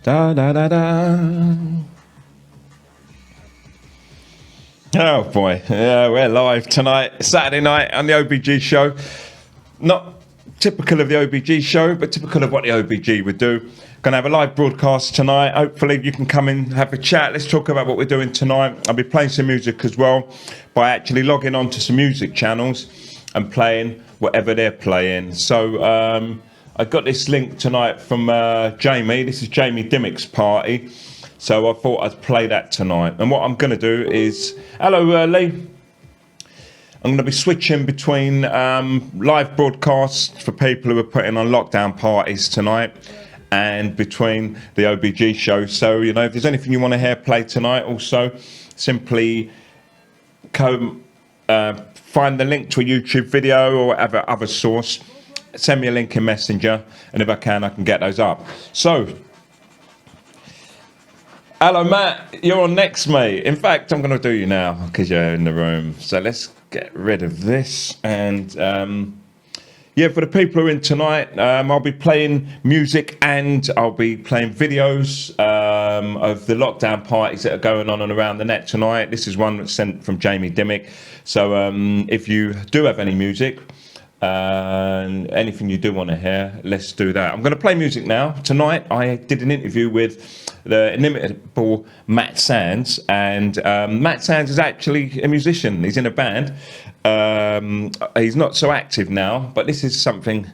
Da da da da. Oh boy, yeah, we're live tonight, Saturday night on the OBG show. Not typical of the OBG show, but typical of what the OBG would do. Gonna have a live broadcast tonight. Hopefully you can come in, have a chat. Let's talk about what we're doing tonight. I'll be playing some music as well by actually logging on to some music channels and playing whatever they're playing. So I got this link tonight from Jamie. This is Jamie Dimmick's party. So I thought I'd play that tonight. And what I'm going to do is... Hello, Lee. I'm going to be switching between live broadcasts for people who are putting on lockdown parties tonight and between the OBG show. So, you know, if there's anything you want to hear play tonight, also simply find the link to a YouTube video or whatever other source. Send me a link in Messenger, and if I can get those up. So, hello Matt, you're on next, mate. In fact, I'm going to do you now because you're in the room. So let's get rid of this. And yeah, for the people who are in tonight, I'll be playing music and I'll be playing videos of the lockdown parties that are going on and around the net tonight. This is one that's sent from Jamie Dimmick. So if you do have any music, and anything you do want to hear, let's do that. I'm going to play music now. Tonight I did an interview with the inimitable Matt Sands, and Matt Sands is actually a musician. He's in a band. He's not so active now, but this is something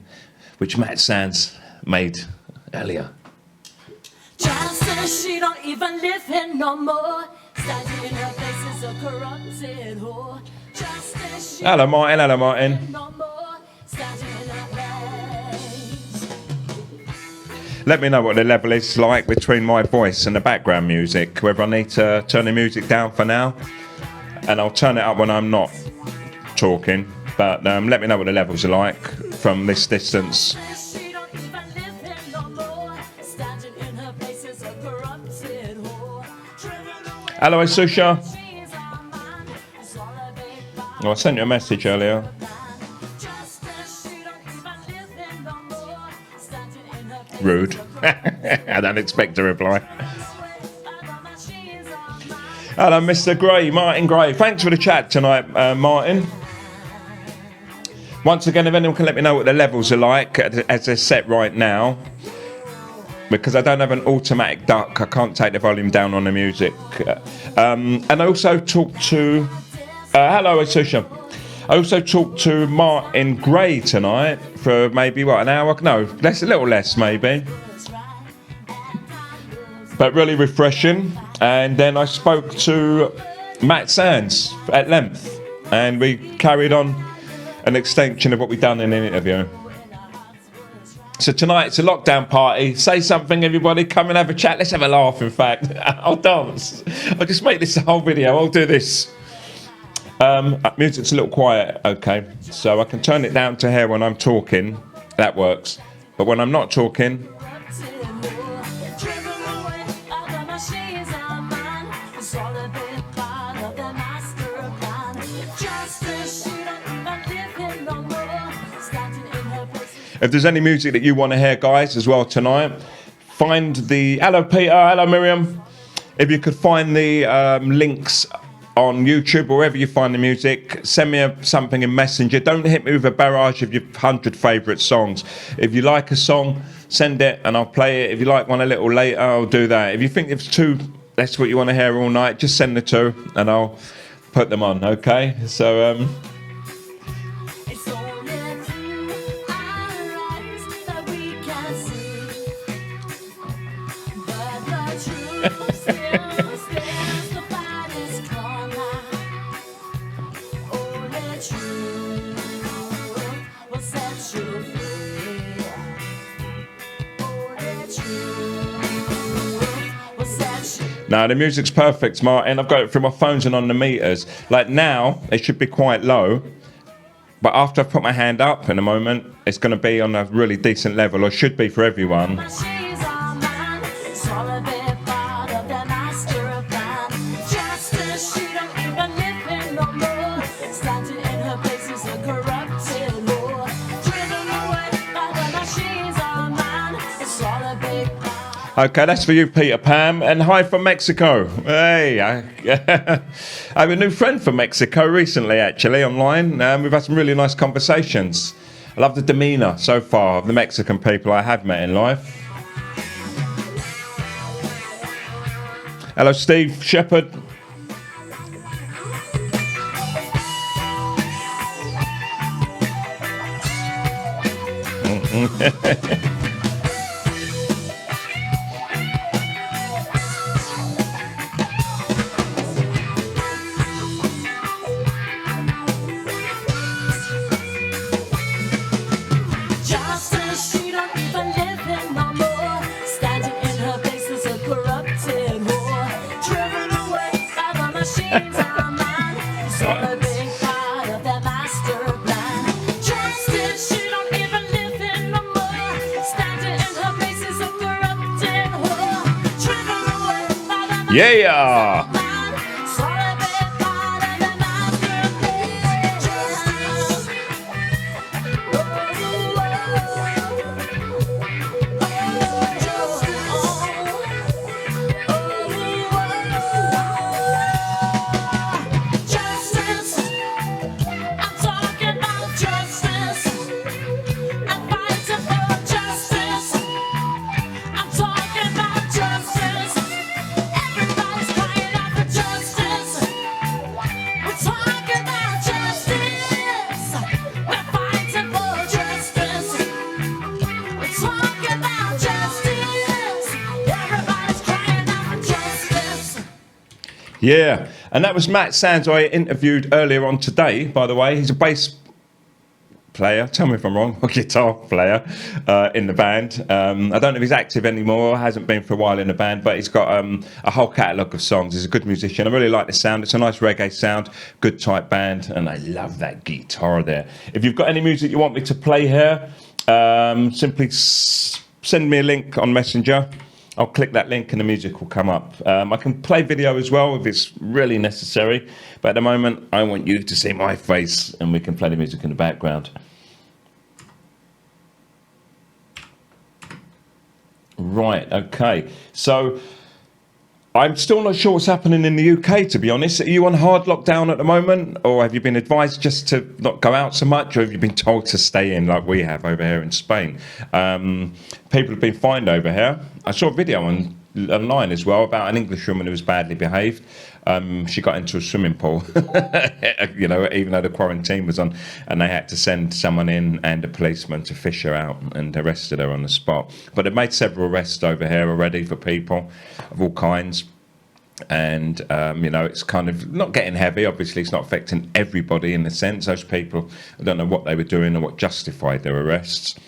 which Matt Sands made earlier. Just as she don't even live here no more, standing in her place is a corrupted whore. Just as she Hello Martin, hello Martin. no more. Let me know what the level is like between my voice and the background music, whether I need to turn the music down for now, and I'll turn it up when I'm not talking, but let me know what the levels are like from this distance. Hello Asusha. Oh, I sent you a message earlier. Rude. I don't expect a reply. Hello, Mr. Gray, Martin Gray. Thanks for the chat tonight, Martin. Once again, if anyone can let me know what the levels are like as they're set right now, because I don't have an automatic duck, I can't take the volume down on the music. And I also talked to... hello, Asusha. I also talked to Martin Gray tonight for maybe, what, an hour? No, a little less maybe. But really refreshing. And then I spoke to Matt Sands at length. And we carried on an extension of what we'd done in an interview. So tonight it's a lockdown party. Say something, everybody. Come and have a chat. Let's have a laugh, in fact. I'll dance. I'll just make this a whole video. I'll do this. Music's a little quiet, okay, so I can turn it down to here when I'm talking, that works, but when I'm not talking, if there's any music that you want to hear, guys, as well tonight, find the, hello Peter, hello Miriam, if you could find the links on YouTube, or wherever you find the music, send me something in Messenger. Don't hit me with a barrage of your 100 favourite songs. If you like a song, send it and I'll play it. If you like one a little later, I'll do that. If you think it's two, that's what you want to hear all night, just send the two and I'll put them on, okay? So, no, the music's perfect, Martin. I've got it through my phones and on the meters. Like now, it should be quite low. But after I've put my hand up in a moment, it's going to be on a really decent level, or should be for everyone. Okay, that's for you, Peter Pan. And hi from Mexico. Hey, I have a new friend from Mexico recently, actually, online. We've had some really nice conversations. I love the demeanour so far of the Mexican people I have met in life. Hello, Steve Shepherd. Justice, she don't even live here no more. Standing in her place is a corrupted whore. Driven away by the machines of mind. It's all a big part of their master plan. Justice, she don't even live here no more. Standing in her place is a corrupted whore. Driven away by the machines Yeah. of mind. It's all a big part of their master plan. Justice. Yeah, and that was Matt Sands, who I interviewed earlier on today, by the way. He's a bass player, tell me if I'm wrong, or guitar player in the band. I don't know if he's active anymore, hasn't been for a while in the band, but he's got a whole catalogue of songs. He's a good musician. I really like the sound. It's a nice reggae sound, good type band, and I love that guitar there. If you've got any music you want me to play here, simply send me a link on Messenger. I'll click that link and the music will come up. I can play video as well if it's really necessary. But at the moment, I want you to see my face and we can play the music in the background. Right, okay. So I'm still not sure what's happening in the UK, to be honest. Are you on hard lockdown at the moment? Or have you been advised just to not go out so much? Or have you been told to stay in like we have over here in Spain? People have been fined over here. I saw a video online as well about an English woman who was badly behaved. She got into a swimming pool, you know, even though the quarantine was on, and they had to send someone in and a policeman to fish her out and arrested her on the spot. But they've made several arrests over here already for people of all kinds. And, you know, it's kind of not getting heavy. Obviously, it's not affecting everybody in the sense. Those people, I don't know what they were doing or what justified their arrests.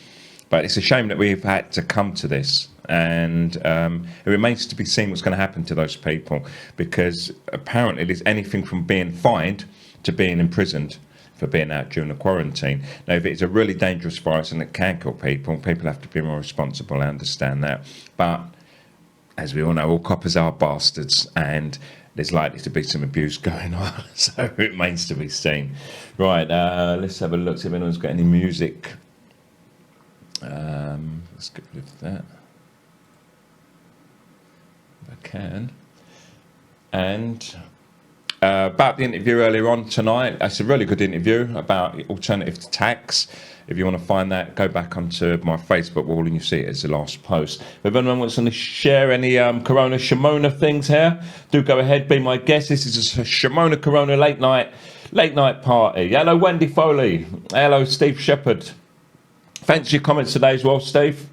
But it's a shame that we've had to come to this. And it remains to be seen what's going to happen to those people, because apparently there's anything from being fined to being imprisoned for being out during the quarantine. Now, if it's a really dangerous virus and it can kill people, people have to be more responsible. I understand that. But as we all know, all coppers are bastards, and there's likely to be some abuse going on. So it remains to be seen. Right, let's have a look, see if anyone's got any music. Let's get rid of that. If I can. And about the interview earlier on tonight, that's a really good interview about alternative to tax. If you want to find that, go back onto my Facebook wall and you see it as the last post. If anyone wants to share any Corona Shimona things here, do go ahead, be my guest. This is a Shimona Corona late night party. Hello, Wendy Foley. Hello, Steve Shepherd. Thanks for your comments today as well, Steve.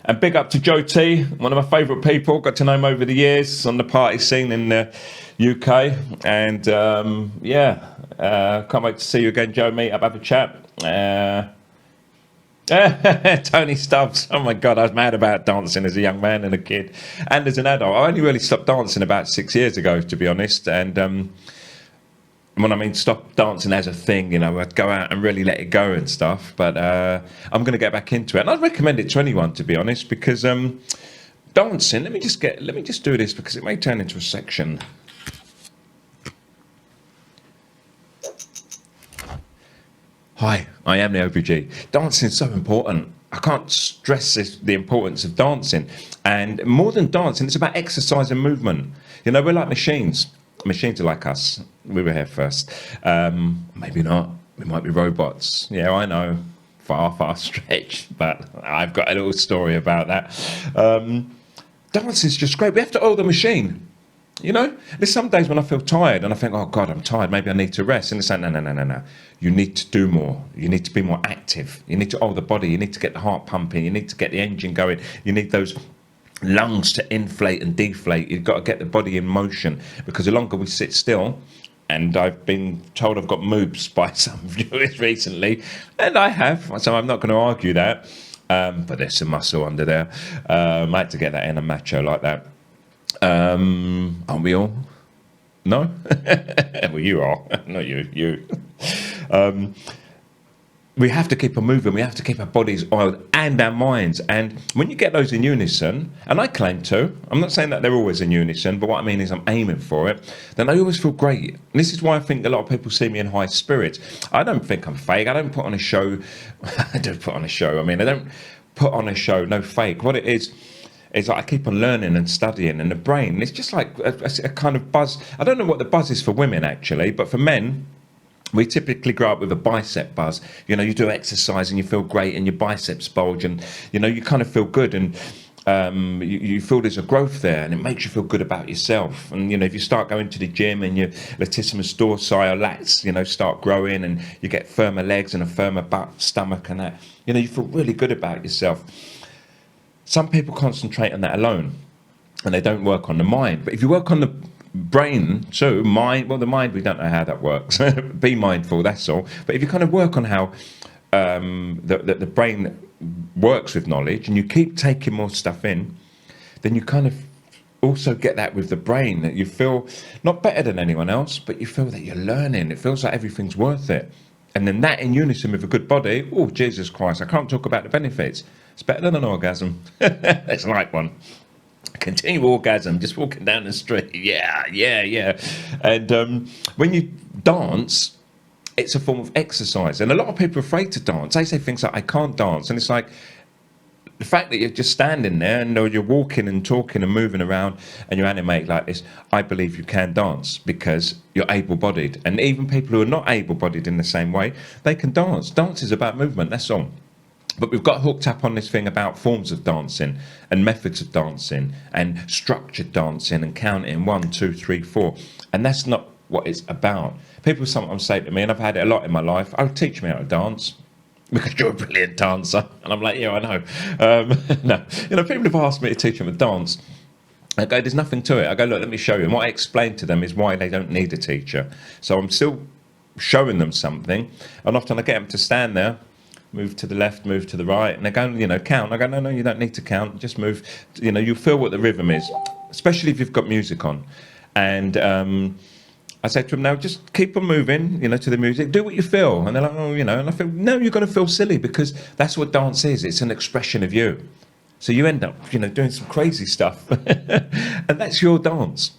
And big up to Joe T, one of my favourite people. Got to know him over the years on the party scene in the UK. And can't wait to see you again, Joe. Meet up, have a chat. Tony Stubbs. Oh my God, I was mad about dancing as a young man and a kid and as an adult. I only really stopped dancing about 6 years ago, to be honest. And when I mean stop dancing as a thing, you know, I'd go out and really let it go and stuff. But I'm going to get back into it, and I'd recommend it to anyone, to be honest, because dancing. Let me just do this because it may turn into a section. Hi, I am the OBG. Dancing is so important. I can't stress the importance of dancing. And more than dancing, it's about exercise and movement. You know, we're like machines. Machines are like us. We were here first. Maybe not. We might be robots. Yeah, I know. Far stretch. But I've got a little story about that. Dance is just great. We have to oil the machine. You know, there's some days when I feel tired and I think, oh God, I'm tired. Maybe I need to rest. And it's like, no. You need to do more. You need to be more active. You need to oil the body. You need to get the heart pumping. You need to get the engine going. You need those lungs to inflate and deflate. You've got to get the body in motion, because the longer we sit still, and I've been told I've got moobs by some viewers recently, and I have, so I'm not going to argue that. But there's some muscle under there. I had to get that in a macho like that. Aren't we all? No? Well, you are. Not you. We have to keep on moving. We have to keep our bodies oiled and our minds. And when you get those in unison, and I claim to, I'm not saying that they're always in unison, but what I mean is I'm aiming for it, then I always feel great. And this is why I think a lot of people see me in high spirits. I don't think I'm fake. I don't put on a show. I don't put on a show. I mean, I don't put on a show, no fake. What it is like I keep on learning and studying, and the brain, it's just like a kind of buzz. I don't know what the buzz is for women, actually, but for men, we typically grow up with a bicep buzz. You know, you do exercise and you feel great and your biceps bulge, and, you know, you kind of feel good, and you feel there's a growth there, and it makes you feel good about yourself. And, you know, if you start going to the gym and your latissimus dorsi or lats, you know, start growing, and you get firmer legs and a firmer butt, stomach and that, you know, you feel really good about yourself. Some people concentrate on that alone and they don't work on the mind. But if you work on the brain, so mind, well, the mind, we don't know how that works. Be mindful, that's all. But if you kind of work on how the brain works with knowledge, and you keep taking more stuff in, then you kind of also get that with the brain, that you feel not better than anyone else, but you feel that you're learning. It feels like everything's worth it. And then that in unison with a good body, oh, Jesus Christ, I can't talk about the benefits. It's better than an orgasm. It's like one. Continual orgasm, just walking down the street. Yeah. And when you dance, it's a form of exercise. And a lot of people are afraid to dance. They say things like, I can't dance. And it's like, the fact that you're just standing there and you're walking and talking and moving around and you animate like this, I believe you can dance because you're able-bodied. And even people who are not able-bodied in the same way, they can dance. Dance is about movement, that's all. But we've got hooked up on this thing about forms of dancing and methods of dancing and structured dancing and counting 1, 2, 3, 4. And that's not what it's about. People sometimes say to me, and I've had it a lot in my life, oh, teach me how to dance, because you're a brilliant dancer. And I'm like, yeah, I know. No, you know, people have asked me to teach them to dance. I go, there's nothing to it. I go, look, let me show you. And what I explain to them is why they don't need a teacher. So I'm still showing them something. And often I get them to stand there, move to the left, move to the right, and they go, you know, count. I go, no, you don't need to count. Just move. You know, you feel what the rhythm is, especially if you've got music on. And I say to them, now just keep on moving, you know, to the music. Do what you feel. And they're like, oh, you know. And I feel, no, you're going to feel silly, because that's what dance is. It's an expression of you. So you end up, you know, doing some crazy stuff, and that's your dance.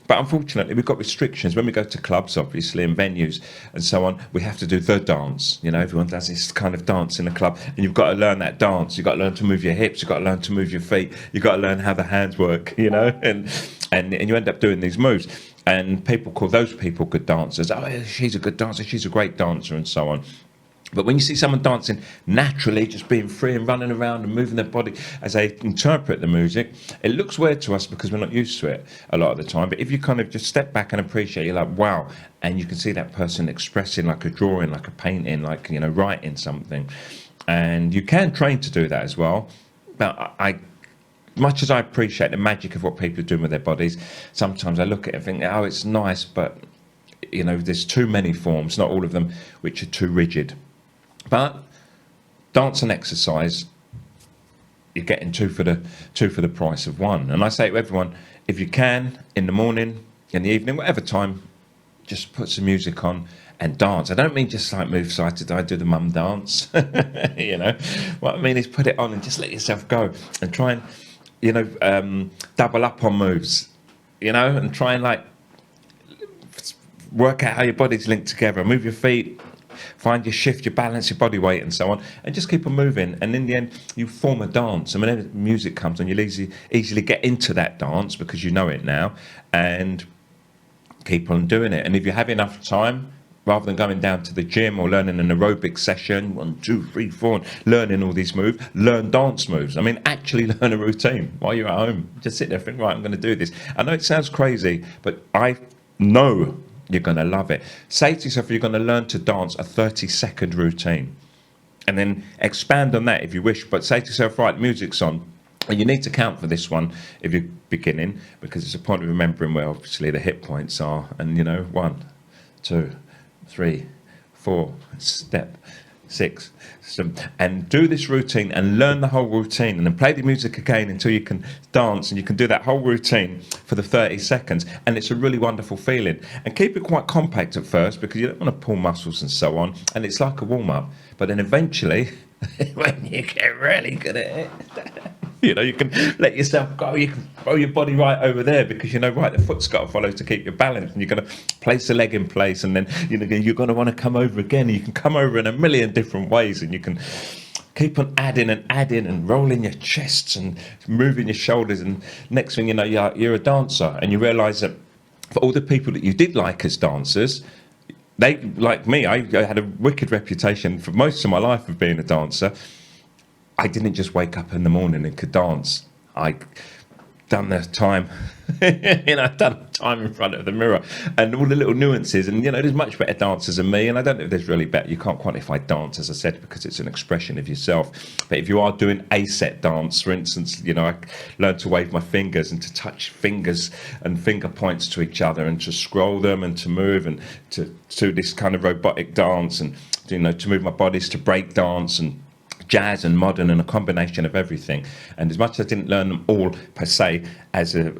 But unfortunately, we've got restrictions. When we go to clubs, obviously, and venues and so on, we have to do the dance. You know, everyone does this kind of dance in a club, and you've got to learn that dance. You've got to learn to move your hips. You've got to learn to move your feet. You've got to learn how the hands work, you know, and you end up doing these moves. And people call those people good dancers. Oh, she's a good dancer. She's a great dancer, and so on. But when you see someone dancing naturally, just being free and running around and moving their body as they interpret the music, it looks weird to us because we're not used to it a lot of the time. But if you kind of just step back and appreciate, you're like, wow, and you can see that person expressing like a drawing, like a painting, like, you know, writing something. And you can train to do that as well. But much as I appreciate the magic of what people are doing with their bodies, sometimes I look at it and think, oh, it's nice, but, you know, there's too many forms, not all of them, which are too rigid. But dance and exercise, you're getting two for the price of one. And I say to everyone, if you can, in the morning, in the evening, whatever time, just put some music on and dance. I don't mean just like move side to side, do the mum dance. You know, what I mean is put it on and just let yourself go and try and, you know, double up on moves, you know, and try and like work out how your body's linked together. Move your feet find your shift, your balance, your body weight, and so on, and just keep on moving. And in the end, you form a dance. And whenever music comes on, you'll easily get into that dance because you know it now, and keep on doing it. And if you have enough time, rather than going down to the gym or learning an aerobic session, 1, 2, 3, 4, and learning all these moves, learn dance moves. I mean, actually learn a routine while you're at home. Just sit there and think, right, I'm going to do this. I know it sounds crazy, but I know you're going to love it. Say to yourself, you're going to learn to dance a 30-second routine, and then expand on that if you wish. But say to yourself, right, music's on. And you need to count for this one if you're beginning, because it's a point of remembering where obviously the hit points are. And 1, 2, 3, 4, step 6, 7, and do this routine and learn the whole routine, and then play the music again until you can dance, and you can do that whole routine for the 30 seconds, and it's a really wonderful feeling. And keep it quite compact at first, because you don't want to pull muscles and so on, and it's like a warm-up. But then eventually, when you get really good at it, you can let yourself go. You can throw your body right over there, because right, the foot's got to follow to keep your balance, and you're going to place the leg in place, and then you're going to want to come over again. And you can come over in a million different ways, and you can keep on adding and rolling your chests and moving your shoulders. And next thing you know, you're a dancer, and you realise that for all the people that you did like as dancers, they, like me, I had a wicked reputation for most of my life of being a dancer. I didn't just wake up in the morning and could dance. I done the time, done time in front of the mirror, and all the little nuances. And there's much better dancers than me, and I don't know if there's really better. You can't quantify dance, as I said, because it's an expression of yourself. But if you are doing a set dance, for instance, I learned to wave my fingers and to touch fingers and finger points to each other, and to scroll them, and to move, and to do this kind of robotic dance, and to move my bodies to break dance and jazz and modern, and a combination of everything. And as much as I didn't learn them all per se as a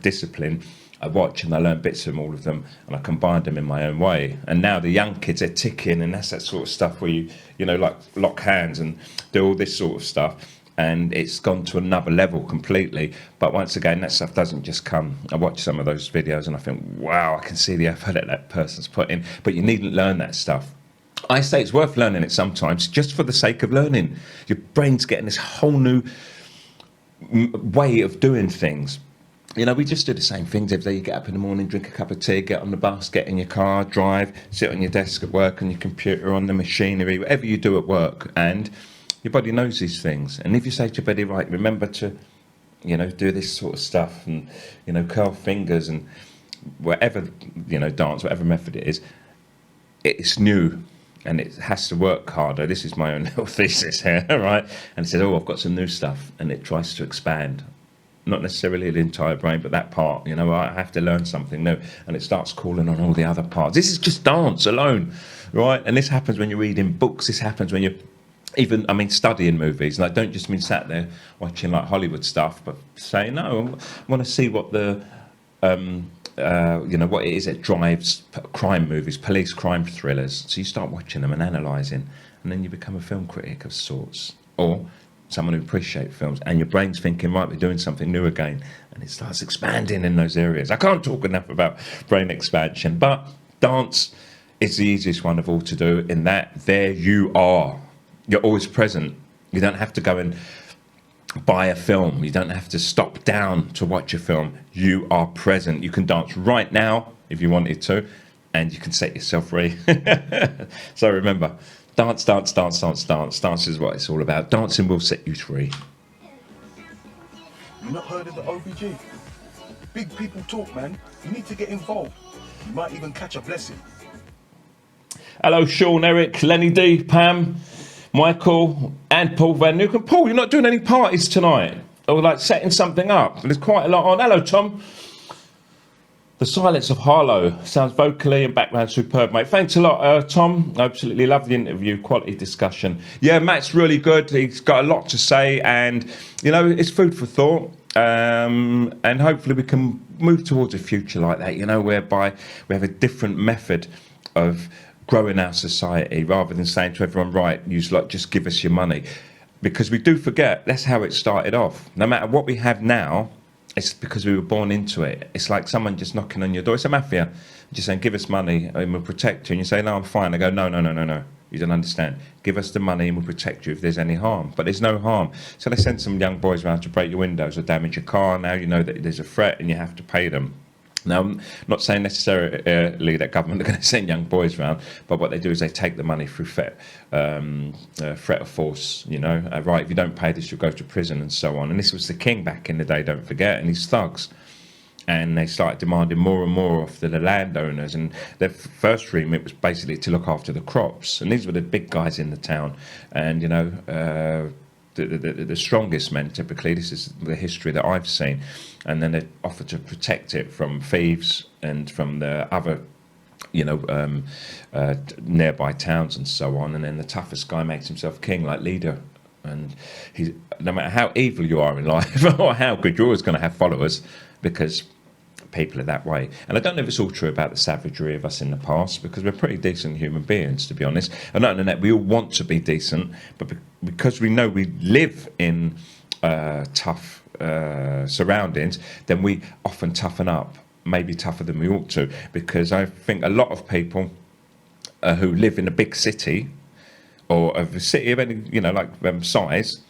discipline, I watched and I learned bits from all of them, and I combined them in my own way. And now the young kids are ticking, and that's that sort of stuff where you like lock hands and do all this sort of stuff. And it's gone to another level completely. But once again, that stuff doesn't just come. I watch some of those videos and I think, wow, I can see the effort that person's put in. But you needn't learn that stuff. I say it's worth learning it sometimes, just for the sake of learning. Your brain's getting this whole new way of doing things. We just do the same things every day. You get up in the morning, drink a cup of tea, get on the bus, get in your car, drive, sit on your desk at work, on your computer, on the machinery, whatever you do at work. And your body knows these things. And if you say to your body, right, remember to, do this sort of stuff, and, curl fingers, and whatever, dance, whatever method it is, it's new. And it has to work harder. This is my own little thesis here, right? And it says, I've got some new stuff. And it tries to expand. Not necessarily the entire brain, but that part. I have to learn something new. And it starts calling on all the other parts. This is just dance alone, right? And this happens when you're reading books. This happens when you're studying movies. And I don't just mean sat there watching like Hollywood stuff, but saying, no, I want to see what the... what it is that drives crime movies, police crime thrillers. So you start watching them and analysing, and then you become a film critic of sorts, or someone who appreciates films, and your brain's thinking, right, we're doing something new again, and it starts expanding in those areas. I can't talk enough about brain expansion, but dance is the easiest one of all to do, in that there you are. You're always present. You don't have to go and buy a film. You don't have to stop down to watch a film. You are present. You can dance right now if you wanted to, and you can set yourself free. So remember, dance, dance, dance, dance, dance. Dance is what it's all about. Dancing will set you free. You not heard of the OBG? Big people talk, man. You need to get involved. You might even catch a blessing. Hello, Sean, Eric, Lenny D, Pam, Michael, and Paul Van Newcombe. Paul, you're not doing any parties tonight, or like setting something up? There's quite a lot on. Hello, Tom. The silence of Harlow sounds vocally and background superb, mate. Thanks a lot, Tom. I absolutely love the interview, quality discussion. Yeah, Matt's really good. He's got a lot to say, and it's food for thought. And hopefully we can move towards a future like that, whereby we have a different method of growing our society, rather than saying to everyone, right, just give us your money. Because we do forget, that's how it started off. No matter what we have now, it's because we were born into it. It's like someone just knocking on your door. It's a mafia, just saying, "Give us money and we'll protect you." And you say, "No, I'm fine." They go, "No, no, no, no, no. You don't understand. Give us the money and we'll protect you if there's any harm." But there's no harm. So they send some young boys around to break your windows or damage your car. Now you know that there's a threat and you have to pay them. Now, I'm not saying necessarily that government are going to send young boys around, but what they do is they take the money through threat of force, right, if you don't pay this, you'll go to prison and so on. And this was the king back in the day, don't forget, and his thugs. And they started demanding more and more of the landowners, and their first remit was basically to look after the crops. And these were the big guys in the town, and the strongest men typically. This is the history that I've seen, and then they offer to protect it from thieves and from the other nearby towns and so on. And then the toughest guy makes himself king, like leader. And no matter how evil you are in life or how good, you're always going to have followers, because people are that way. And I don't know if it's all true about the savagery of us in the past, because we're pretty decent human beings, to be honest. And not only that, we all want to be decent, but because we know we live in tough surroundings, then we often toughen up, maybe tougher than we ought to. Because I think a lot of people who live in a big city, or of a city of any, size,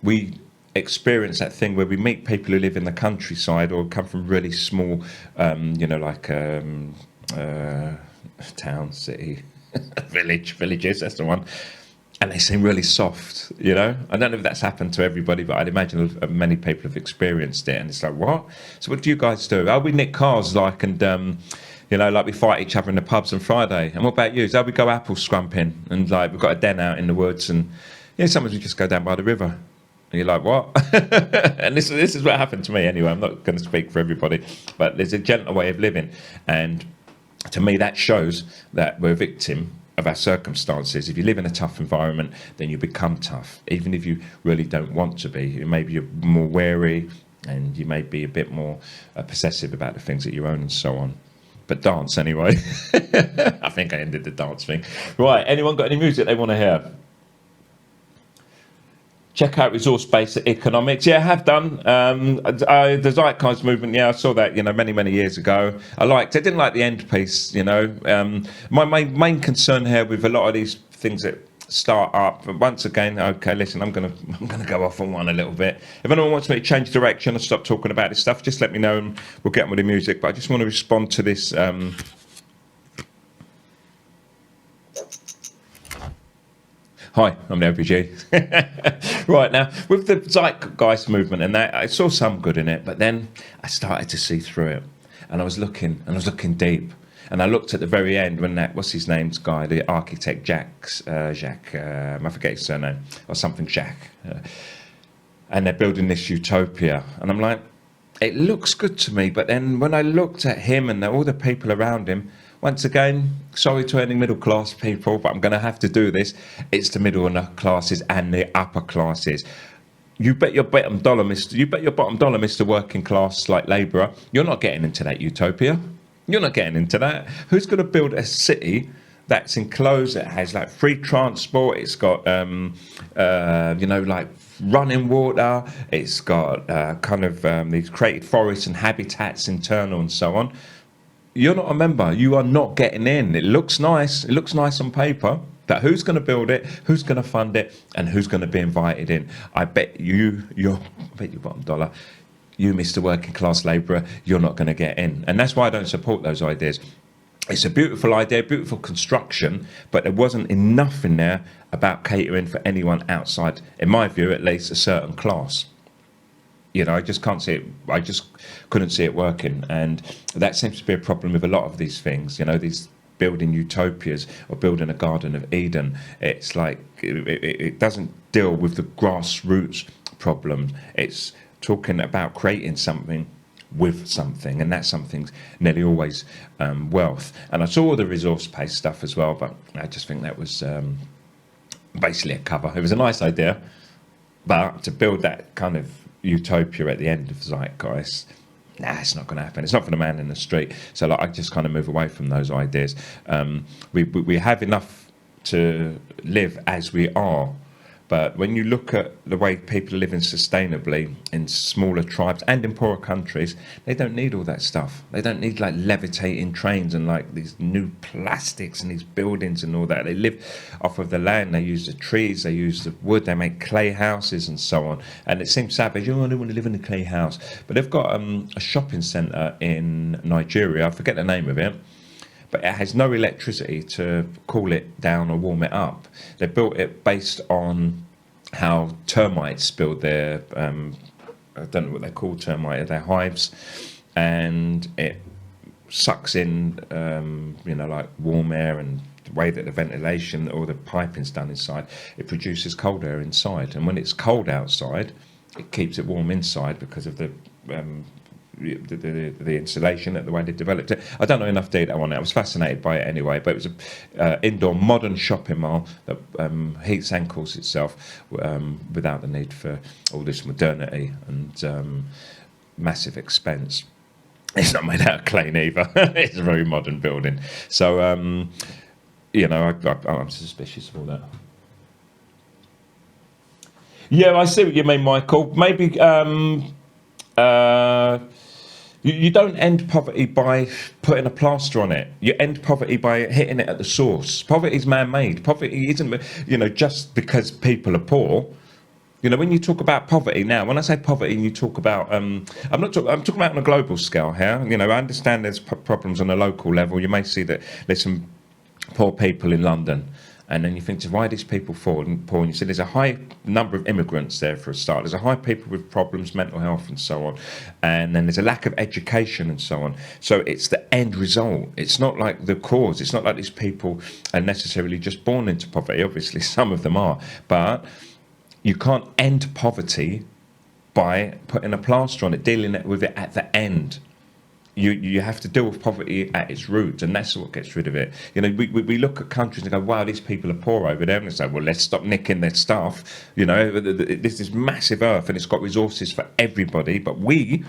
we experience that thing where we meet people who live in the countryside or come from really small, town, city, villages, that's the one. And they seem really soft, I don't know if that's happened to everybody, but I'd imagine many people have experienced it. And it's like, what? So what do you guys do? Oh, we nick cars, and we fight each other in the pubs on Friday. And what about you? So we go apple scrumping, and we've got a den out in the woods, and sometimes we just go down by the river. And you're like, what? And this is what happened to me anyway. I'm not going to speak for everybody, but there's a gentle way of living. And to me, that shows that we're a victim of our circumstances. If you live in a tough environment, then you become tough, even if you really don't want to be. Maybe you're more wary, and you may be a bit more possessive about the things that you own and so on. But dance anyway. I think I ended the dance thing. Right, anyone got any music they want to hear? Check out resource-based economics. Yeah, I have done. The Zeitgeist movement, I saw that, many, many years ago. I didn't like the end piece, My main concern here with a lot of these things that start up, but once again, okay, listen, I'm gonna go off on one a little bit. If anyone wants me to change direction and stop talking about this stuff, just let me know and we'll get on with the music. But I just want to respond to this. Hi, I'm the OPG. Right, now, with the Zeitgeist movement and that, I saw some good in it, but then I started to see through it. And I was looking deep. And I looked at the very end when what's his name's guy, the architect, Jacques, I forget his surname, or something Jacques. And they're building this utopia. And I'm like, it looks good to me. But then when I looked at him and all the people around him, once again, sorry to any middle class people, but I'm going to have to do this. It's the middle classes and the upper classes. You bet your bottom dollar, Mr. Working Class, like labourer, you're not getting into that utopia. You're not getting into that. Who's going to build a city that's enclosed, that has free transport, it's got running water, it's got these created forests and habitats internal and so on? You're not a member. You are not getting in. It looks nice. It looks nice on paper. But who's going to build it? Who's going to fund it? And who's going to be invited in? I bet your bottom dollar, you, Mr. Working Class labourer, you're not going to get in. And that's why I don't support those ideas. It's a beautiful idea, beautiful construction, but there wasn't enough in there about catering for anyone outside, in my view, at least a certain class. I just can't see it. I just couldn't see it working. And that seems to be a problem with a lot of these things, these building utopias or building a Garden of Eden. It's like it doesn't deal with the grassroots problem. It's talking about creating something with something, and that something's nearly always wealth. And I saw the resource-based stuff as well, but I just think that was basically a cover. It was a nice idea, but to build that kind of utopia at the end of Zeitgeist, it's not going to happen. It's not for the man in the street. So I just kind of move away from those ideas. We have enough to live as we are, But when you look at the way people are living sustainably in smaller tribes and in poorer countries, they don't need all that stuff. They don't need like levitating trains and like these new plastics and these buildings and all that. They live off of the land. They use the trees. They use the wood. They make clay houses and so on. And it seems savage. Oh, I don't want to live in a clay house. But they've got a shopping centre in Nigeria. I forget the name of it. But it has no electricity to cool it down or warm it up. They built it based on how termites build their, I don't know what they're called, termite, their hives, and it sucks in, like warm air, and the way that the ventilation or the piping's done inside, it produces cold air inside. And when it's cold outside, it keeps it warm inside because of the insulation, the way they developed it. I don't know enough detail on it. I was fascinated by it anyway, but it was an indoor modern shopping mall that heats and cools itself without the need for all this modernity and massive expense. It's not made out of clay either. It's a very modern building. So, I'm suspicious of all that. Yeah, I see what you mean, Michael. Maybe you don't end poverty by putting a plaster on it. You end poverty by hitting it at the source. Poverty is man-made. Poverty isn't, just because people are poor. When you talk about poverty now, when I say poverty, you talk about, I'm talking about on a global scale here. I understand there's problems on a local level. You may see that there's some poor people in London. And then you think, why are these people poor? And you say there's a high number of immigrants there for a start. There's a high people with problems, mental health and so on. And then there's a lack of education and so on. So it's the end result. It's not like the cause. It's not like these people are necessarily just born into poverty. Obviously, some of them are. But you can't end poverty by putting a plaster on it, dealing with it at the end. You have to deal with poverty at its roots, and that's what gets rid of it. We look at countries and go, wow, these people are poor over there, and they say, well, let's stop nicking their stuff. This is massive earth, and it's got resources for everybody, but we're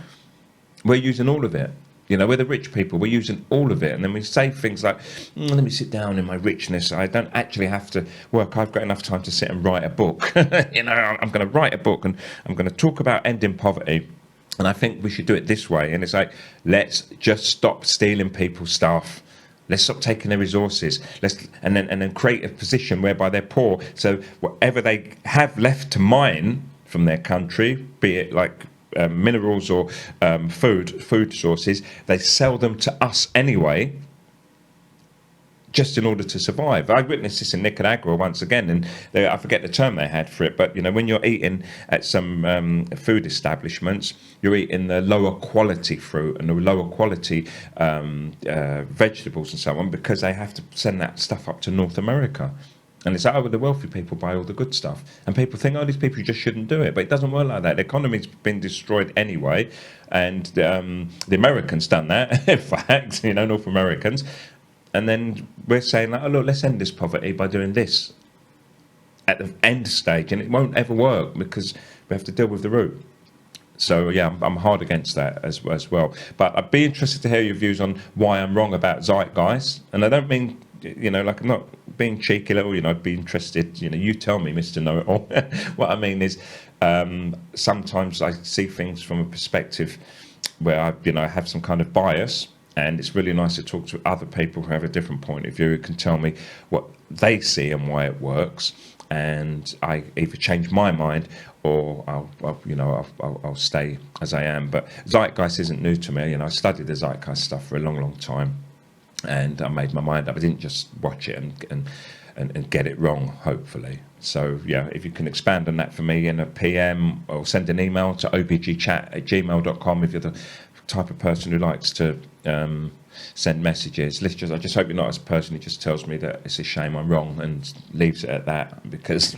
using all of it. We're the rich people, we're using all of it, and then we say things like, let me sit down in my richness, I don't actually have to work, I've got enough time to sit and write a book. I'm going to write a book, and I'm going to talk about ending poverty. And I think we should do it this way. And it's like, let's just stop stealing people's stuff. Let's stop taking their resources. And then create a position whereby they're poor. So whatever they have left to mine from their country, be it like minerals or food sources, they sell them to us anyway, just in order to survive. I witnessed this in Nicaragua once again, and I forget the term they had for it, but when you're eating at some food establishments, you're eating the lower quality fruit and the lower quality vegetables and so on, because they have to send that stuff up to North America. And it's like, the wealthy people buy all the good stuff. And people think, these people just shouldn't do it. But it doesn't work like that. The economy's been destroyed anyway. And the Americans done that, in fact, North Americans. And then we're saying, look, let's end this poverty by doing this at the end stage. And it won't ever work because we have to deal with the root. So, yeah, I'm hard against that as well. But I'd be interested to hear your views on why I'm wrong about zeitgeist. And I don't mean, like I'm not being cheeky at all, I'd be interested, you tell me, Mr. Know-it-all. What I mean is sometimes I see things from a perspective where I have some kind of bias. And it's really nice to talk to other people who have a different point of view, who can tell me what they see and why it works. And I either change my mind or I'll stay as I am. But zeitgeist isn't new to me. I studied the zeitgeist stuff for a long, long time, and I made my mind up. I didn't just watch it and get it wrong, hopefully. So, yeah, if you can expand on that for me in a PM or send an email to obgchat@gmail.com if you're the type of person who likes to send messages. I just hope you're not as a person who just tells me that it's a shame I'm wrong and leaves it at that, because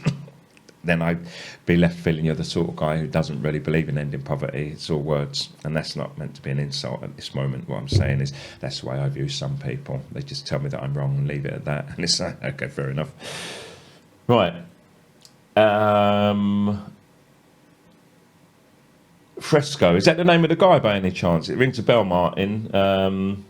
then I'd be left feeling you're the sort of guy who doesn't really believe in ending poverty. It's all words, and that's not meant to be an insult at this moment. What I'm saying is that's the way I view some people. They just tell me that I'm wrong and leave it at that, and it's like, okay, fair enough. Right. Fresco, is that the name of the guy by any chance? It rings a bell, Martin.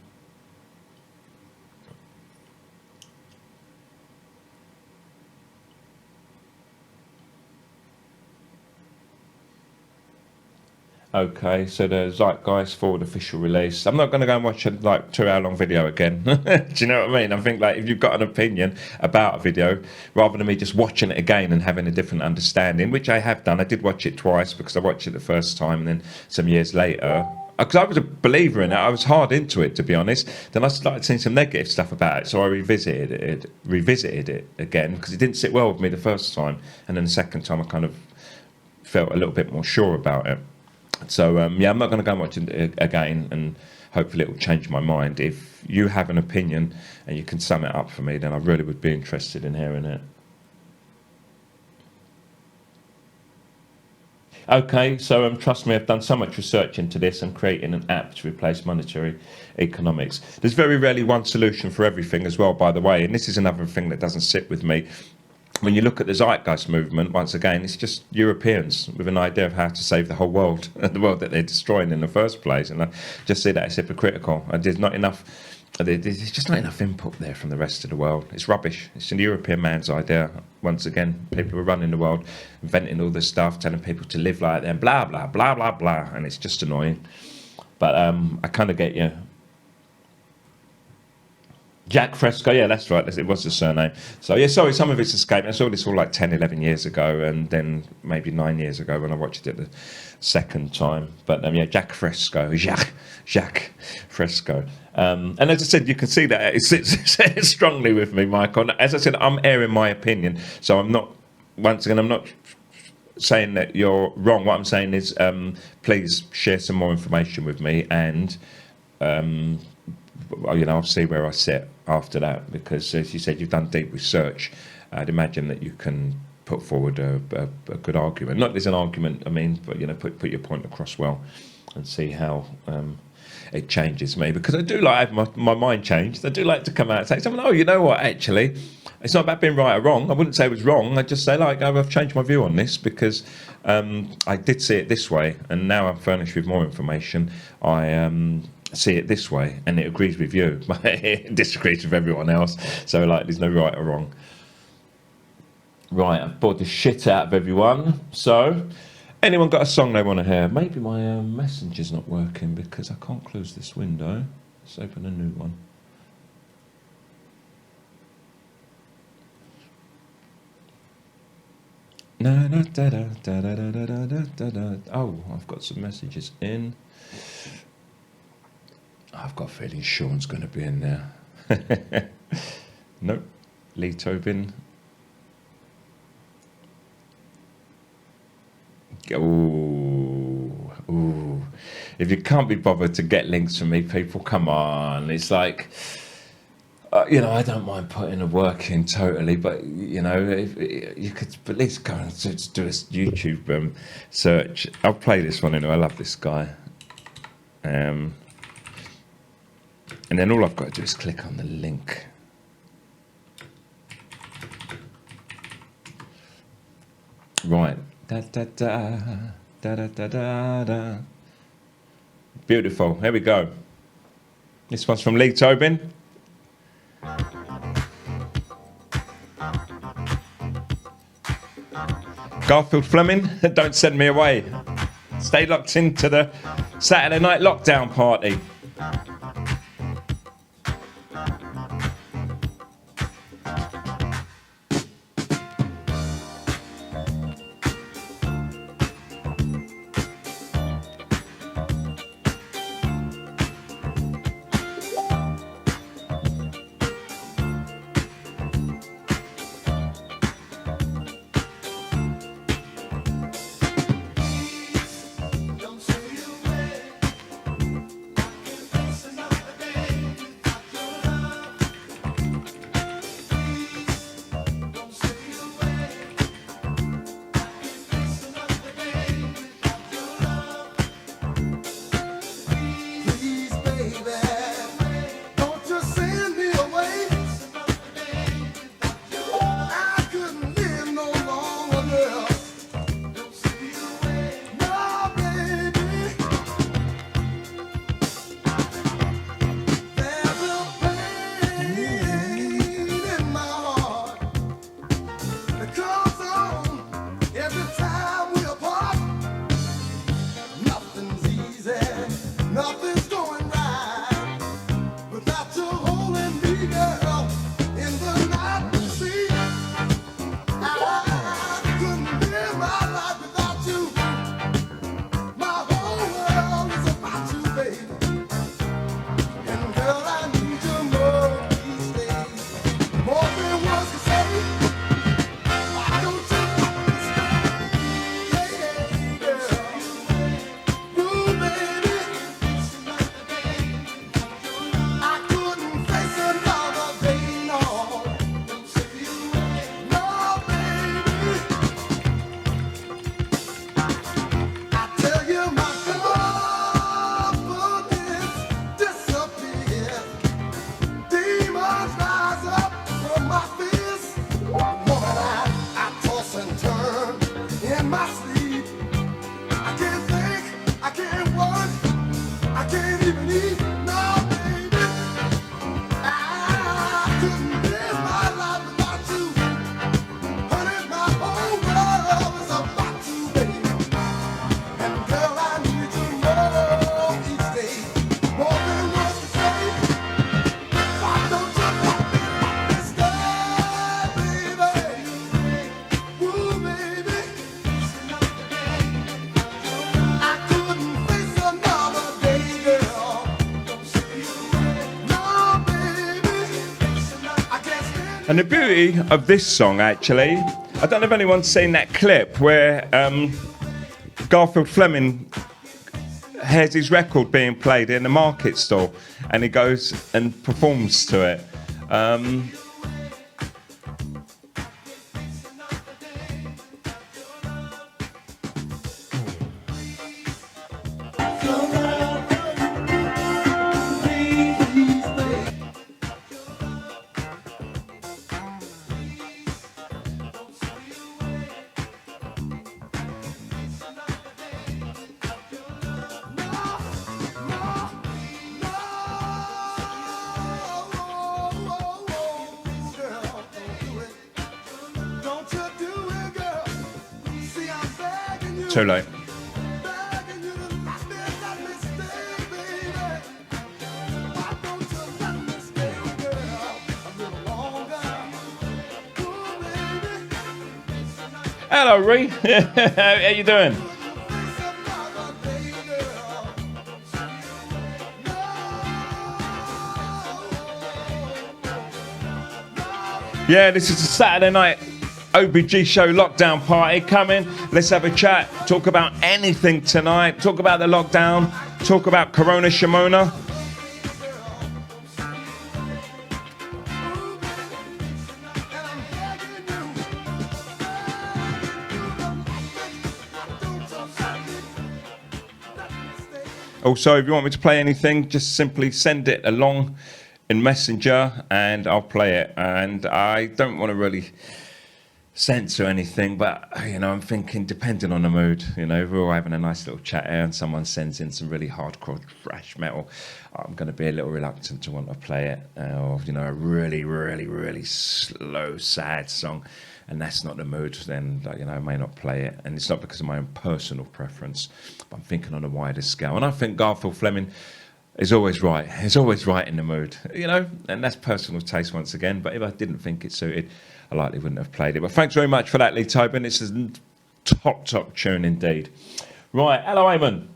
Okay, so the Zeitgeist Forward official release. I'm not going to go and watch a 2 hour long video again. Do you know what I mean? I think if you've got an opinion about a video, rather than me just watching it again and having a different understanding, which I have done. I did watch it twice because I watched it the first time and then some years later. Because I was a believer in it, I was hard into it, to be honest. Then I started seeing some negative stuff about it, so I revisited it again because it didn't sit well with me the first time, and then the second time I kind of felt a little bit more sure about it. So I'm not going to go and watch it again, and hopefully it will change my mind. If you have an opinion and you can sum it up for me, then I really would be interested in hearing it. Okay, so trust me, I've done so much research into this and creating an app to replace monetary economics. There's very rarely one solution for everything as well, by the way, and this is another thing that doesn't sit with me. When you look at the Zeitgeist movement, once again, it's just Europeans with an idea of how to save the whole world, the world that they're destroying in the first place. And I just see that as hypocritical. There's just not enough input there from the rest of the world. It's rubbish. It's a European man's idea. Once again, people are running the world, inventing all this stuff, telling people to live like them, blah, blah, blah, blah, blah. And it's just annoying. But I kind of get you. Jack Fresco, yeah, that's right. It was the surname. So, yeah, sorry, some of it's escaped. I saw this all 10, 11 years ago, and then maybe 9 years ago when I watched it the second time. But, Jack Fresco, Jacques Fresco. And as I said, you can see that it sits strongly with me, Michael. As I said, I'm airing my opinion. So I'm not saying that you're wrong. What I'm saying is please share some more information with me, and I'll see where I sit after that, because as you said, you've done deep research. I'd imagine that you can put forward a good argument. Not there's an argument, but put your point across well, and see how it changes me. Because I do like have my mind changed. I do like to come out and say something. Oh, you know what? Actually, it's not about being right or wrong. I wouldn't say it was wrong. I'd just say I've changed my view on this because I did see it this way, and now I'm furnished with more information. I see it this way, and it agrees with you, but it disagrees with everyone else. So there's no right or wrong. Right, I've bored the shit out of everyone. So, anyone got a song they want to hear? Maybe my messenger's not working because I can't close this window. Let's open a new one. Oh, I've got some messages in. I've got a feeling Sean's going to be in there. Nope. Lee Tobin. Ooh. If you can't be bothered to get links from me, people, come on. It's I don't mind putting the work in totally, but, if you could at least go and do a YouTube search. I'll play this one anyway. I love this guy. And then all I've got to do is click on the link. Right. Da da da da da da da da. Beautiful. Here we go. This one's from Lee Tobin. Garfield Fleming, don't send me away. Stay locked into the Saturday night lockdown party. And the beauty of this song, actually, I don't know if anyone's seen that clip where Garfield Fleming hears his record being played in the market stall and he goes and performs to it. Too late. Hello, Ree. How you doing? Yeah, this is a Saturday night OBG show lockdown party coming. Let's have a chat, talk about anything tonight, talk about the lockdown, talk about Corona Shimona. Also, if you want me to play anything, just simply send it along in Messenger and I'll play it. And I don't want to really censor anything, but you know, I'm thinking depending on the mood, you know, if we're all having a nice little chat here and someone sends in some really hardcore thrash metal, I'm going to be a little reluctant to want to play it, or you know, a really slow sad song and that's not the mood, then you know, I may not play it. And it's not because of my own personal preference, but I'm thinking on a wider scale. And I think Garfield Fleming is always right. He's always right in the mood, you know, and that's personal taste once again. But if I didn't think it suited, I likely wouldn't have played it. But thanks very much for that, Lee Tobin. It's a top tune indeed. Right, hello, Eamon.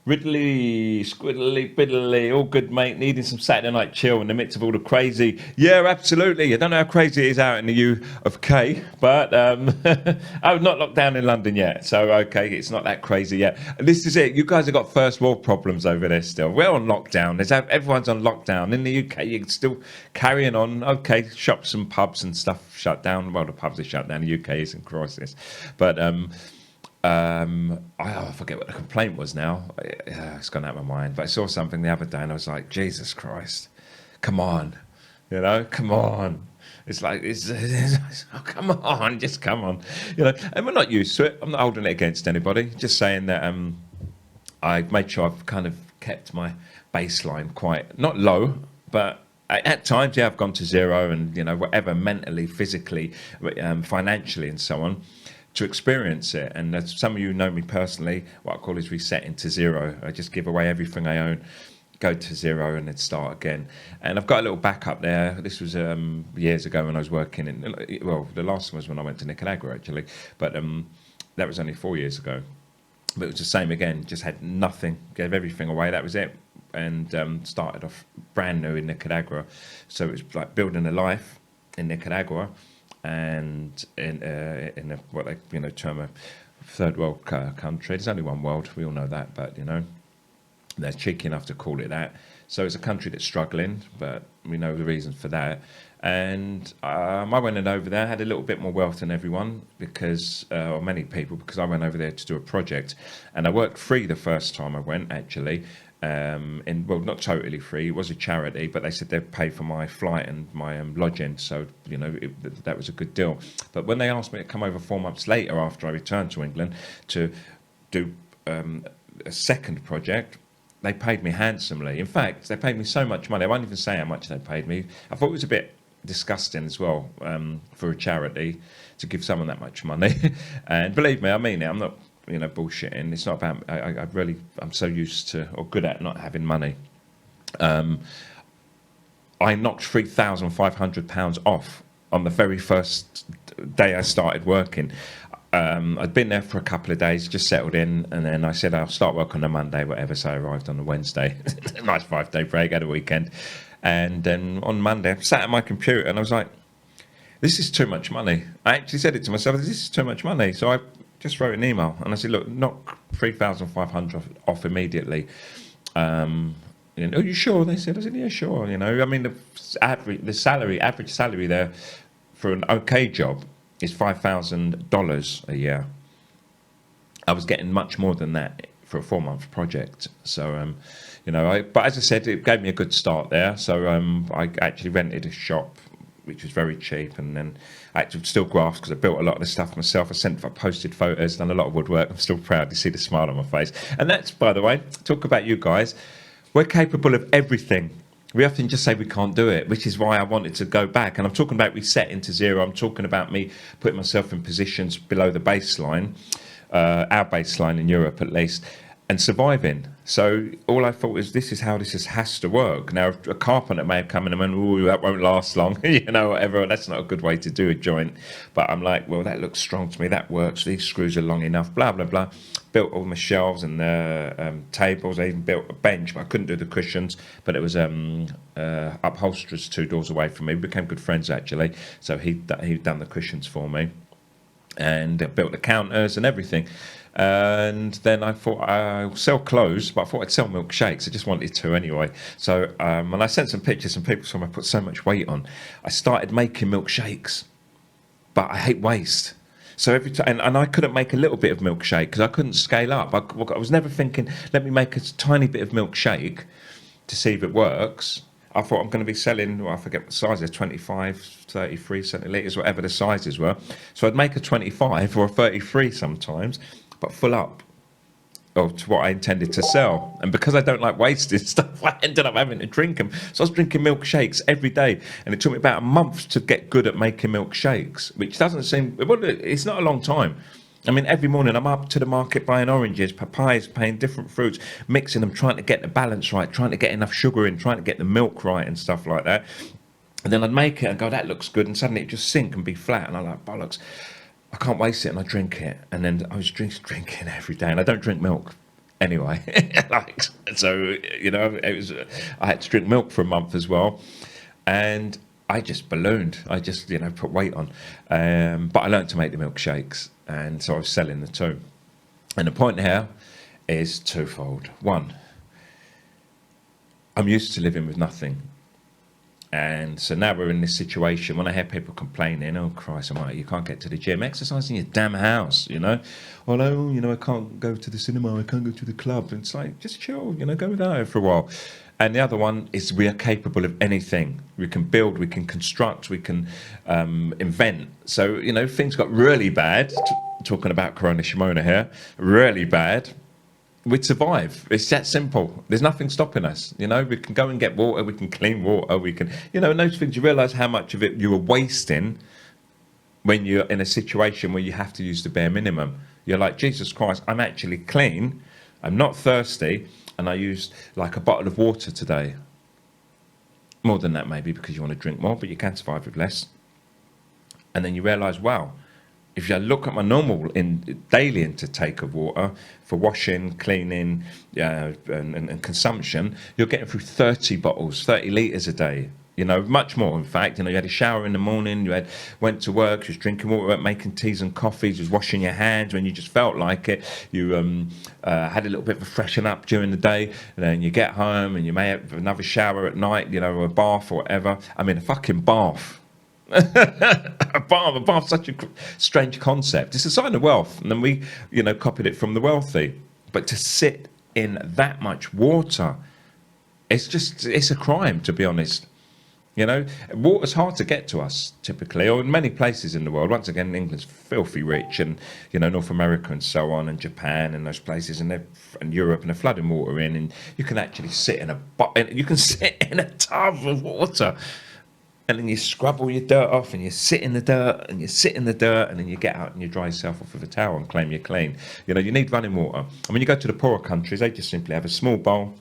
Ridley, squiddly, biddly, all good, mate. Needing some Saturday night chill in the midst of all the crazy. Yeah, absolutely. I don't know how crazy it is out in the U of K, but I've not locked down in London yet. So, okay, it's not that crazy yet. This is it. You guys have got first world problems over there still. We're on lockdown. Everyone's on lockdown. In the UK, you're still carrying on. Okay, shops and pubs and stuff shut down. Well, the pubs are shut down. The UK is in crisis. But I forget what the complaint was now. It's gone out of my mind. But I saw something the other day and I was like, Jesus Christ, come on. You know, come on. It's like, oh, come on, just come on. You know, and we're not used to it. I'm not holding it against anybody. Just saying that I made sure I've kind of kept my baseline quite, not low, but at times, yeah, I've gone to zero and, you know, whatever, mentally, physically, financially and so on, to experience it. And as some of you know me personally, what I call is resetting to zero. I just give away everything I own, go to zero and then start again. And I've got a little backup there. This was years ago when I was working in, well, the last one was when I went to Nicaragua actually, but that was only 4 years ago. But it was the same again, just had nothing, gave everything away, that was it. And started off brand new in Nicaragua. So it was like building a life in Nicaragua, and in a, what they term a third world country. There's only one world, we all know that, but you know, they're cheeky enough to call it that. So it's a country that's struggling, but we know the reasons for that. And I went in over there, had a little bit more wealth than everyone, because, or many people, because I went over there to do a project. And I worked free the first time I went, actually. Well, not totally free, it was a charity, but they said they'd pay for my flight and my lodging, so you know, that was a good deal. But when they asked me to come over 4 months later after I returned to England to do a second project, they paid me handsomely. In fact, they paid me so much money, I won't even say how much they paid me. I thought it was a bit disgusting as well, for a charity to give someone that much money. And believe me, I mean it, I'm not bullshitting. It's not about, I'm so used to, or good at, not having money. I knocked £3,500 off on the very first day I started working. I'd been there for a couple of days, just settled in, and then I said I'll start work on a Monday, whatever, so I arrived on a Wednesday. Nice 5-day break, had a weekend. And then on Monday, I sat at my computer and I was like, this is too much money. I actually said it to myself, this is too much money. So I just wrote an email and I said, look, knock 3,500 off immediately. Are you sure? They said, I said, yeah, sure. I mean, the average salary there for an okay job is $5,000 a year. I was getting much more than that for a 4-month project. So, but as I said, it gave me a good start there. So I actually rented a shop, which was very cheap, and then I had to still graft because I built a lot of the stuff myself. I posted photos, done a lot of woodwork. I'm still proud to see the smile on my face. And that's, by the way, talk about you guys. We're capable of everything. We often just say we can't do it, which is why I wanted to go back. And I'm talking about resetting to zero. I'm talking about me putting myself in positions below the baseline, our baseline in Europe at least, and surviving. So all I thought was, this is how this has to work. Now, a carpenter may have come in and went, oh, that won't last long, whatever. That's not a good way to do a joint. But I'm like, well, that looks strong to me. That works. These screws are long enough, blah, blah, blah. Built all my shelves and tables. I even built a bench, but I couldn't do the cushions. But it was upholsterers 2 doors away from me. We became good friends, actually. So he'd done the cushions for me. And built the counters and everything. And then I thought I'll sell clothes, but I thought I'd sell milkshakes. I just wanted to anyway. So and I sent some pictures, and people saw I put so much weight on. I started making milkshakes, but I hate waste. So every time, and I couldn't make a little bit of milkshake because I couldn't scale up. I was never thinking, let me make a tiny bit of milkshake to see if it works. I thought I'm going to be selling, well, I forget what the sizes, 25, 33 centilitres, whatever the sizes were. So I'd make a 25 or a 33 sometimes, but full up to what I intended to sell. And because I don't like wasting stuff, I ended up having to drink them. So I was drinking milkshakes every day. And it took me about a month to get good at making milkshakes, which doesn't seem, well, it's not a long time. I mean, every morning I'm up to the market buying oranges, papayas, buying different fruits, mixing them, trying to get the balance right, trying to get enough sugar in, trying to get the milk right and stuff like that. And then I'd make it and go, that looks good. And suddenly it'd just sink and be flat. And I'm like, bollocks, I can't waste it. And I drink it. And then I was drinking every day. And I don't drink milk anyway. So, I had to drink milk for a month as well. And I just ballooned. I just, put weight on. But I learned to make the milkshakes. And so I was selling the 2. And the point here is twofold. One, I'm used to living with nothing. And so now we're in this situation. When I hear people complaining, oh, Christ almighty, you can't get to the gym. Exercise in your damn house, Although, I can't go to the cinema, I can't go to the club. And it's like, just chill, go without it for a while. And the other one is we are capable of anything. We can build, we can construct, we can invent. So, things got really bad, talking about Corona Shimona here, really bad, we'd survive. It's that simple. There's nothing stopping us. We can go and get water, we can clean water, we can, and those things, you realise how much of it you are wasting when you're in a situation where you have to use the bare minimum. You're like, Jesus Christ, I'm actually clean, I'm not thirsty, and I used like a bottle of water today. More than that maybe, because you want to drink more, but you can survive with less. And then you realise, wow, if you look at my normal daily intake of water for washing, cleaning, and consumption, you're getting through 30 bottles, 30 litres a day. Much more, in fact. You had a shower in the morning, went to work, you was drinking water, making teas and coffees, you was washing your hands when you just felt like it. You had a little bit of a freshen up during the day, and then you get home and you may have another shower at night, or a bath or whatever. I mean, a fucking bath. a bath, such a strange concept. It's a sign of wealth, and then we, copied it from the wealthy. But to sit in that much water, it's a crime, to be honest. Water's hard to get to us typically, or in many places in the world. Once again, England's filthy rich, and North America and so on, and Japan and those places, and Europe, and they're flooding water in, and you can actually sit in a tub of water. And then you scrub all your dirt off, and you sit in the dirt, and you sit in the dirt, and then you get out and you dry yourself off with a towel and claim you're clean. You need running water. And when you go to the poorer countries, they just simply have a small bowl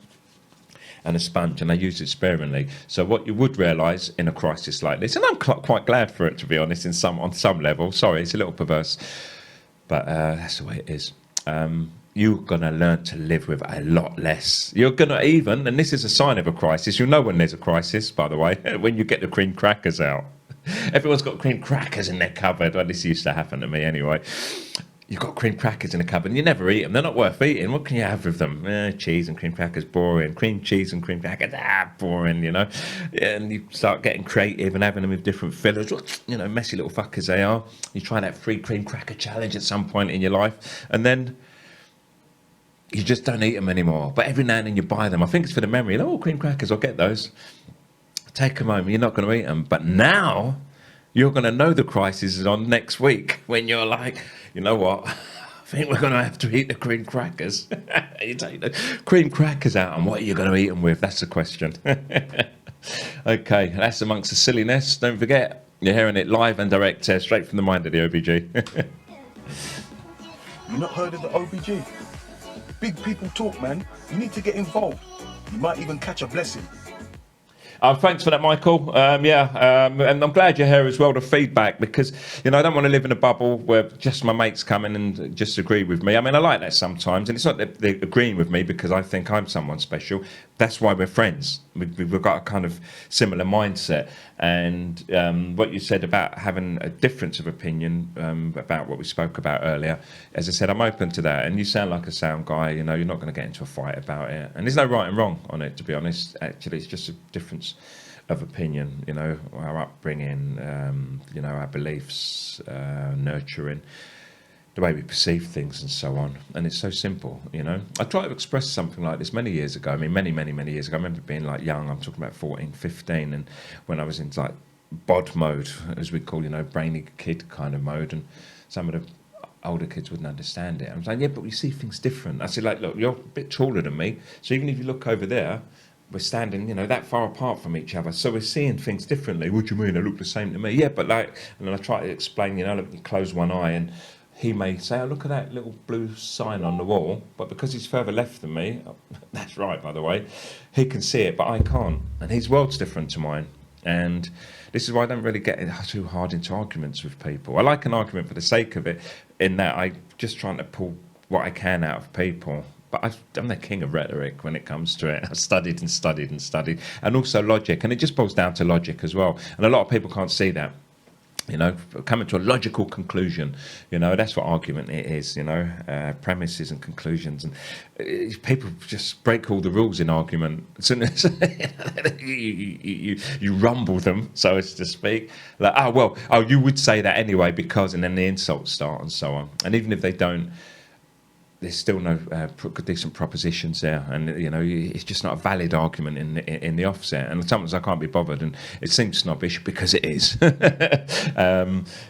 and a sponge, and they use it sparingly. So what you would realise in a crisis like this, and I'm quite glad for it, to be honest, on some level. Sorry, it's a little perverse, but that's the way it is. you're going to learn to live with a lot less. You're going to even, and this is a sign of a crisis, you'll know when there's a crisis, by the way, when you get the cream crackers out. Everyone's got cream crackers in their cupboard. Well, this used to happen to me anyway. You've got cream crackers in a cupboard and you never eat them. They're not worth eating. What can you have with them? Cheese and cream crackers, boring. Cream cheese and cream crackers, boring, you know. And you start getting creative and having them with different fillers. You know, messy little fuckers they are. You try that free cream cracker challenge at some point in your life. And then you just don't eat them anymore. But every now and then you buy them. I think it's for the memory. Oh, cream crackers, I'll get those. Take them home. You're not going to eat them. But now you're going to know the crisis is on next week when you're like, you know what? I think we're going to have to eat the cream crackers. You take the cream crackers out, and what are you going to eat them with? That's the question. Okay, that's amongst the silliness. Don't forget, you're hearing it live and direct, straight from the mind of the OBG. You not heard of the OBG? Big people talk, man. You need to get involved. You might even catch a blessing. Thanks for that, Michael. And I'm glad you're here as well to feedback, because, you know, I don't want to live in a bubble where just my mates come in and just agree with me. I mean, I like that sometimes, and it's not that they're agreeing with me because I think I'm someone special. That's why we're friends. We've got a kind of similar mindset. And what you said about having a difference of opinion about what we spoke about earlier, as I said, I'm open to that. And you sound like a sound guy. You know, you're not going to get into a fight about it. And there's no right and wrong on it, to be honest. Actually, it's just a difference of opinion. You know, our upbringing, you know, our beliefs, nurturing, the way we perceive things and so on. And it's so simple, you know. I tried to express something like this many years ago. I mean, many years ago. I remember being like young. I'm talking about 14, 15. And when I was in like bod mode, as we call, you know, brainy kid kind of mode. And some of the older kids wouldn't understand it. I'm saying, yeah, but we see things different. I said, like, look, you're a bit taller than me. So even if you look over there, we're standing, you know, that far apart from each other. So we're seeing things differently. What do you mean? They look the same to me. Yeah, but like, and then I try to explain, you know, look, you close one eye and he may say, oh, look at that little blue sign on the wall. But because he's further left than me, that's right, by the way, he can see it, but I can't. And his world's different to mine. And this is why I don't really get too hard into arguments with people. I like an argument for the sake of it, in that I'm just trying to pull what I can out of people. But I'm the king of rhetoric when it comes to it. I've studied and studied and studied. And also logic. And it just boils down to logic as well. And a lot of people can't see that. You know, coming to a logical conclusion, you know, that's what argument it is, you know, premises and conclusions. And people just break all the rules in argument. As soon as you rumble them, so as to speak, like, you would say that anyway because, and then the insults start and so on. And even if they don't, there's still no decent propositions there, and you know it's just not a valid argument in the offset. And sometimes I can't be bothered, and it seems snobbish because it is.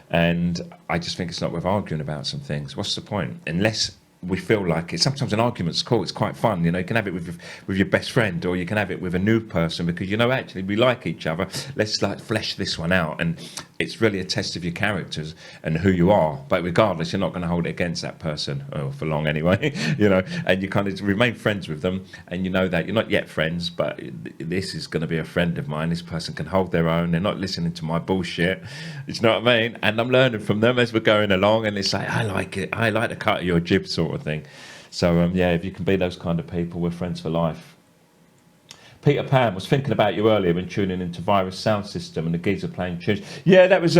And I just think it's not worth arguing about some things. What's the point? Unless we feel like it. Sometimes an argument's cool. It's quite fun. You know, you can have it with your best friend, or you can have it with a new person because, you know, actually we like each other. Let's like flesh this one out. And it's really a test of your characters and who you are. But regardless, you're not going to hold it against that person for long anyway. You know, and you kind of remain friends with them, and you know that you're not yet friends, but this is going to be a friend of mine. This person can hold their own. They're not listening to my bullshit. You know what I mean? And I'm learning from them as we're going along. And it's like, I like it. I like the cut of your jib sort of thing. So yeah, if you can be those kind of people, we're friends for life. Peter Pan was thinking about you earlier when tuning into Virus Sound System and the geezer playing tunes. Yeah, that was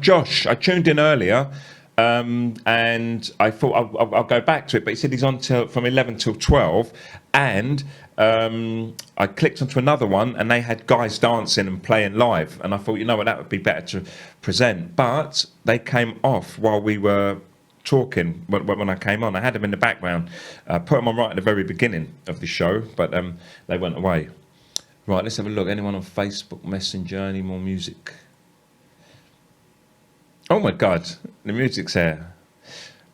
Josh. I tuned in earlier and I thought I'll go back to it, but he said he's on from 11 till 12, and I clicked onto another one and they had guys dancing and playing live, and I thought, you know what, that would be better to present, but they came off while we were talking when I came on. I had them in the background, put them on right at the very beginning of the show, but they went away. Right, let's have a look. Anyone on Facebook Messenger? Any more music? Oh my God, the music's here.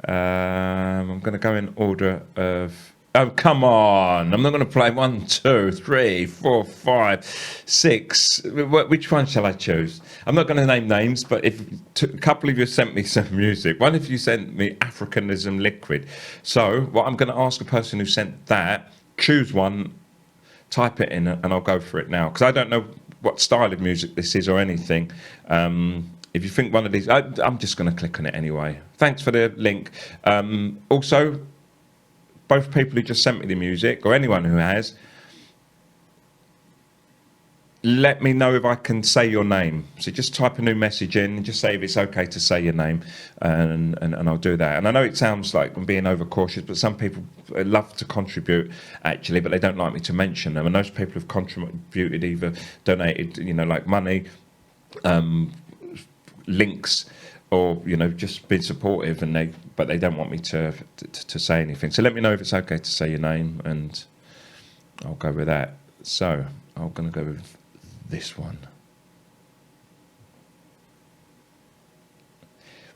I'm going to go in order of... Oh, come on. I'm not going to play 1, 2, 3, 4, 5, 6. Which one shall I choose? I'm not going to name names, but if a couple of you sent me some music. One of you sent me Africanism Liquid. So what I'm going to ask a person who sent that, choose one, type it in, and I'll go for it now. Because I don't know what style of music this is or anything. If you think one of these... I'm just going to click on it anyway. Thanks for the link. Also... both people who just sent me the music or anyone who has, let me know if I can say your name. So just type a new message in and just say if it's okay to say your name, and I'll do that. And I know it sounds like I'm being overcautious, but some people love to contribute actually, but they don't like me to mention them. And those people who've contributed, either donated, like money, links, or just been supportive, but they don't want me to say anything. So let me know if it's okay to say your name, and I'll go with that. So I'm gonna go with this one.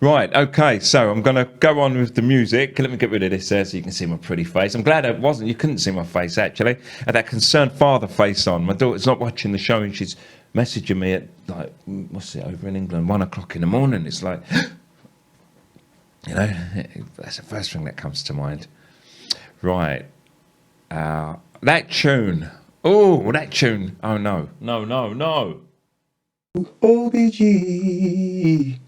Right, okay, so I'm going to go on with the music. Let me get rid of this there so you can see my pretty face. I'm glad you couldn't see my face actually. I had that concerned father face on. My daughter's not watching the show and she's messaging me at over in England, 1 o'clock in the morning. It's like, that's the first thing that comes to mind. Right, that tune. Oh, that tune. Oh, no. No. OBG.